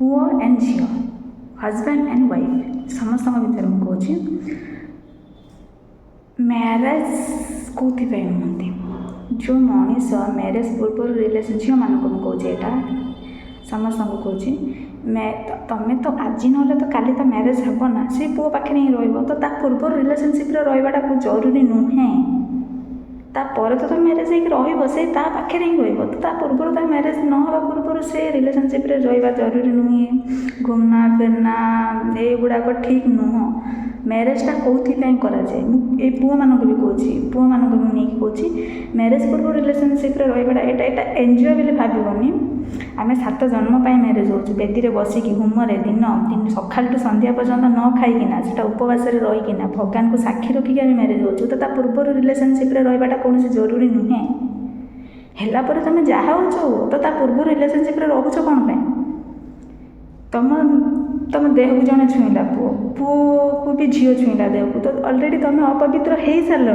पुओ एंड झील husband and wife समस्त भितर मुझे मैरेज कौन नुहति जो मनीष मैरेज पूर्व रिलेसन झील मानक मुझे यहाँ समस्त कहे तुम्हें तो आज ना तो काली तो मैरेज हे ना से पुओ पाखे ही रूर्व रिलेसनशिप रहा जरूरी नुहे तापर तो तुम मैरेज होसे पाखे ही रूर्व तुम मैरेज नवा पूर्व से रिलेसनशिप रहा जरूरी नुहे घूमना फिरना युड़ाक ठीक नुह मैरेजटा कौन कराए ये पुओ मानक भी कौन पुओ मानक भी नहीं कौन मैरेज पूर्व रिलेसनशिप रहा यहाँ एंजॉय बोली भावनी आम 7 जन्म मैरेज हो बेदी बसिकी होमरे दिन दिन सकाल टू संध्या पर्यंत न खाईकिना से उपवास रहीकिना भगवान को साक्षी रखिक मैरेज हो तो पूर्व रिलेसनशिप रहा कौन जरूरी नुहे है तुम जहाँ हो तो पूर्व रिलेसनशिप रोच कौन तुम तुम देह को जड़े छुईला पुओ को भी झील छुईला देह को तो अलरेडी तुम अपवित्र हो सारे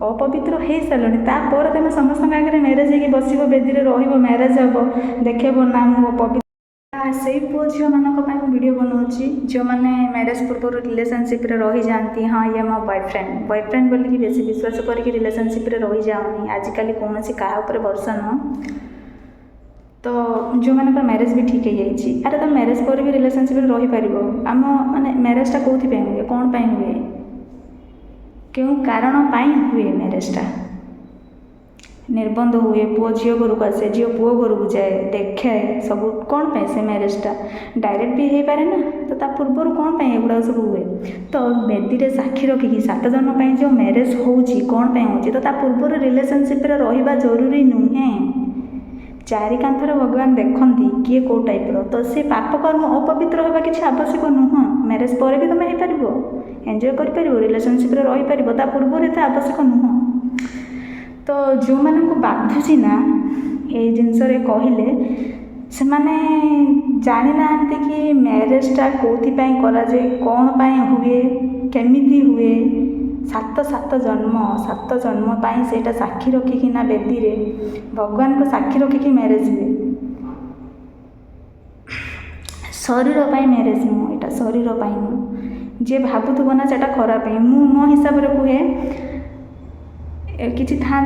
अपवित्र हो सारे तापर तुम समस्त आगे मैरेज हो बस बेदी रो मैरेज हम देखेब ना मुझे पवित्र से पुओ झील मान वीडियो बनाऊँगी जो मैंने मैरेज पूर्व रिलेसनशिप रही जाती हाँ ये मो बॉयफ्रेंड बोलिकी बेसी विश्वास करके रिलेसनशिप रही जाऊनी आजिकल कौन क्या भरोसा नुह तो जो मान मैरेज भी ठीक है अरे तुम मैरेज पर भी रिलेसनशिप रही पार आम माने मैरेजटा कौन हुए कौन हुए क्यों कारण हुए मैरेजटा निर्बंध हुए पुओ झील घर को आसे झील पुओ घर को जाए देखे सब कौन पे से मैरेजटा डायरेक्ट भी हो पारे ना तो ता पूर्व कौन एगुड़ा सब हुए तो बेदी रे साक्षी रखिकी 7 जन्म जो मैरेज होची कौन हो तो ता पूर्व रिलेसनशिप रहा जरूरी नुहे चारि कांथर भगवान देखती किए कौ टाइप्र तो सी पाप कर्म अपवित्र होगा किसी आवश्यक नुह मैरेज पर भी तुम हो पार एंजॉय कर रिलेसनशिप रही पार पूर्व तो आवश्यक नुह तो जो मानक बाधुची ना ये जिनस कहले से माने जानी ना कि मैरेजटा कौन कराए कौन हुए केमिति हुए 7 जन्म से साक्षी रखिकिना बेदी रे भगवान को साक्षी रखिकी मैरेज हुए शरीर पर मैरेज नुह यहाँ शरीर पर नुह जी भावुव ना से खराब मो हिसाब से कहे किसी था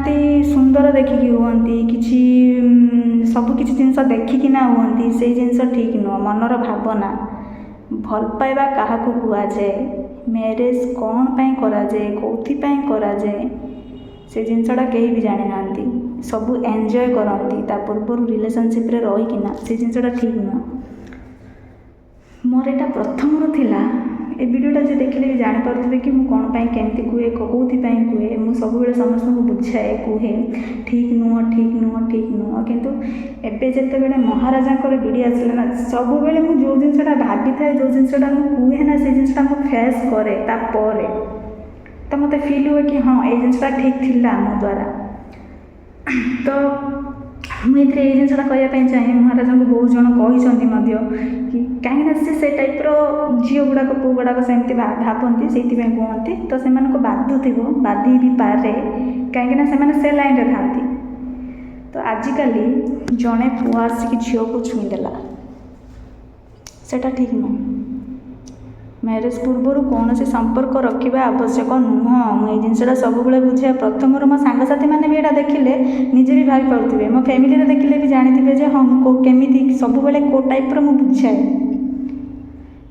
सुंदर देखिकी हुई किसी सबकि जिनस देखिकिना हुई से जिनस ठीक नुह मनर भावना भल पाइबा क्या कहुए मैरेज कौन कराए कौन कराए से जिनसटा कहीं भी जानी ना सब एंजॉय करती पूर्व रिलेसनशिप रहीकिना से जिनसटा ठीक नुह मोर यहाँ प्रथम थिला ए वीडियोटा जो देखिले भी जानीपे कि मुझे कौन केमती कहे कौन कहे मुझे सब समस्त को बुझाए कहे ठीक नुह किंतु एबे जिते महाराजा वीडियो आसला ना सब बेले मुझे जो जिनसा भाभी थाए जो जिनसा कहे ना से जिनसा मुझे फेस करे तापर तो मत फिल हुए कि हाँ ये जिनसा ठीक थिला मो द्वारा तो मुझे ये जिनसा कहवाई चाहे महाराजा को बहुत जन कही कि कहीं से टाइप्र झील गुड़ाक पुओ गुड़ाक सेमती भावती से कहते तो से बाधुव बाधि भी पारे कहीं से लाइन था तो आजिकल जड़े पुओ आसिक झील को छुईदेला सेटा ठीक नुह मैरेज पूर्व कौन से संपर्क रखा आवश्यक नुह मुझे जिनसा सब बुझे प्रथम मो सांगसाथी मैंने भी यहाँ देखिले निजे भी भाई पारे मो फैमिली देखिले भी जानी हाँ केमी सब बेले कौ टाइप्र मुझे बुझाए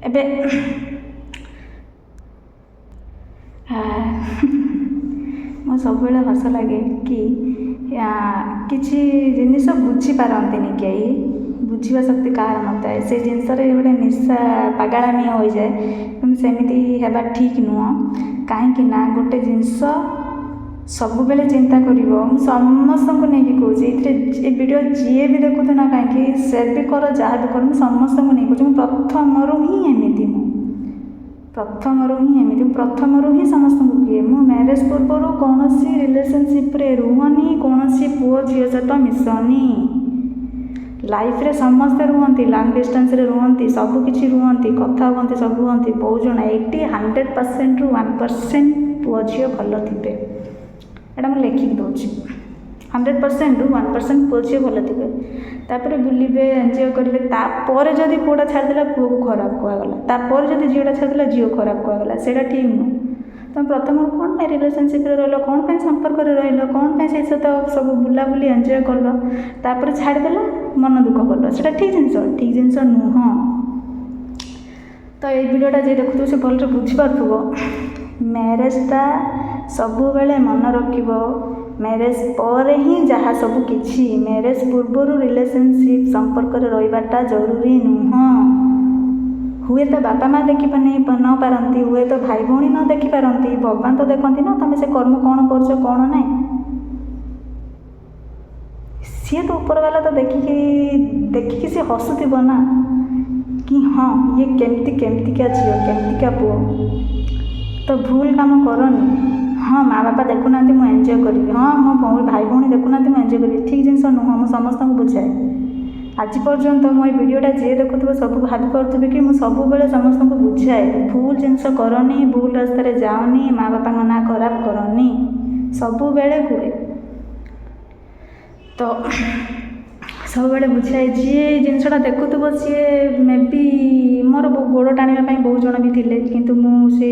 एबे मो सब हस लगे कि किसी जिनिस बुझीपारती कई बुझा शक्ति कहार नए से जिनस गोटे निशा पागलामी हो जाए कि सेमती है ठीक नुह कहीं गोटे जिनस सब बेले चिंता कर समस्त को लेकिन कहे ये वीडियो जी भी देखु ना कहीं सेयर भी कर जहाँ भी कर समस्त को नहीं कह प्रथम ही एमती प्रथम ही समस्त को किए मु मैरेज पूर्व कौन रिलेसनशिप रुहनी कौन पुओ झील सहित मिसनी लाइफ रे समस्ते रुहती लॉन्ग डिस्टेंस रे रुहती सबकि रुहती कथा हुआ सब हुआ बहुत जन 80-100% ରୁ 1% पुओ झील भल थे यहाँ मुझे लेखिक दूसरी 100%ରୁ 1% ପୁଅ ଝିଅ ଭଲ ଥିବେ, ତାପରେ ବୁଲିବେ ଏନ୍ଜୟ କରିବେ, ତାପରେ ଯଦି ପୁଅଟା ଛାଡ଼ିଦେଲା ପୁଅକୁ ଖରାପ କୁହାଗଲା, ତାପରେ ଯଦି ଝିଅଟା ଛାଡ଼ିଦେଲା ଝିଅ ଖରାପ କୁହାଗଲା, ସେଇଟା ଠିକ୍ ନୁହଁ। ତୁମେ ପ୍ରଥମରୁ କ'ଣ ପାଇଁ ରିଲେସନସିପ୍ରେ ରହିଲ, କ'ଣ ପାଇଁ ସମ୍ପର୍କରେ ରହିଲ, କ'ଣ ପାଇଁ ସେଇ ସହିତ ସବୁ ବୁଲାବୁଲି ଏନ୍ଜୟ କଲ, ତାପରେ ଛାଡ଼ିଦେଲା ମନ ଦୁଃଖ କଲ, ସେଇଟା ଠିକ୍ ଜିନିଷ ନୁହଁ। ତ ଏଇ ଭିଡ଼ିଓଟା ଯିଏ ଦେଖୁଥିବ ସେ ଭଲରେ ବୁଝିପାରୁଥିବ। ମ୍ୟାରେଜଟା ସବୁବେଳେ ମନେ ରଖିବ, ମ୍ୟାରେଜ ପରେ ହିଁ ଯାହା ସବୁ କିଛି। ମ୍ୟାରେଜ ପୂର୍ବରୁ ରିଲେସନସିପ୍ ସମ୍ପର୍କରେ ରହିବାଟା ଜରୁରୀ ନୁହଁ। ହୁଏତ ବାପା ମା ଦେଖିପାରନି ନ ପାରନ୍ତି, ହୁଏତ ଭାଇ ଭଉଣୀ ନ ଦେଖିପାରନ୍ତି, ଭଗବାନ ତ ଦେଖନ୍ତି ନା ତମେ ସେ କର୍ମ କ'ଣ କରୁଛ କ'ଣ ନାହିଁ। ସିଏ ତ ଉପରବାଲା ତ ଦେଖିକି ସେ ହସୁଥିବ ନା କି ହଁ ଇଏ କେମିତିକା ଝିଅ କେମିତିକା ପୁଅ। ତ ଭୁଲ କାମ କରନି। ହଁ ମା ବାପା ଦେଖୁନାହାନ୍ତି ମୁଁ ଏନ୍ଜୟ କରିବି, ହଁ ମୋ ଭାଇ ଭଉଣୀ ଦେଖୁନାହାନ୍ତି ମୁଁ ଏନ୍ଜୟ କରିବି, ଠିକ୍ ଜିନିଷ ନୁହଁ। ମୁଁ ସମସ୍ତଙ୍କୁ ବୁଝାଏ, ଆଜି ପର୍ଯ୍ୟନ୍ତ ମୋ ଏଇ ଭିଡ଼ିଓଟା ଯିଏ ଦେଖୁଥିବ ସବୁ ଭାବିପାରୁଥିବେ କି ମୁଁ ସବୁବେଳେ ସମସ୍ତଙ୍କୁ ବୁଝାଏ ଭୁଲ ଜିନିଷ କରନି, ଭୁଲ ରାସ୍ତାରେ ଯାଅନି, ମା ବାପାଙ୍କ ନାଁ ଖରାପ କରନି, ସବୁବେଳେ କୁହେ। ତ ସବୁବେଳେ ବୁଝାଏ। ଯିଏ ଏଇ ଜିନିଷଟା ଦେଖୁଥିବ ସିଏ ମେ ବି ମୋର ଗୋଡ଼ ଟାଣିବା ପାଇଁ ବହୁତ ଜଣ ବି ଥିଲେ, କିନ୍ତୁ ମୁଁ ସେ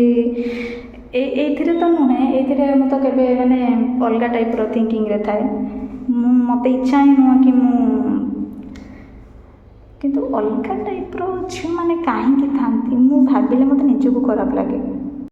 ଏଇଥିରେ ତ ନୁହେଁ, ଏଇଥିରେ ମୁଁ ତ କେବେ ମାନେ ଅଲଗା ଟାଇପ୍ର ଥିଙ୍କିଂରେ ଥାଏ। ମୋତେ ଇଚ୍ଛା ହିଁ ନୁହଁ କି କିନ୍ତୁ ଅଲଗା ଟାଇପ୍ର ଝିଅମାନେ କାହିଁକି ଥାଆନ୍ତି ମୁଁ ଭାବିଲେ ମୋତେ ନିଜକୁ ଖରାପ ଲାଗେ।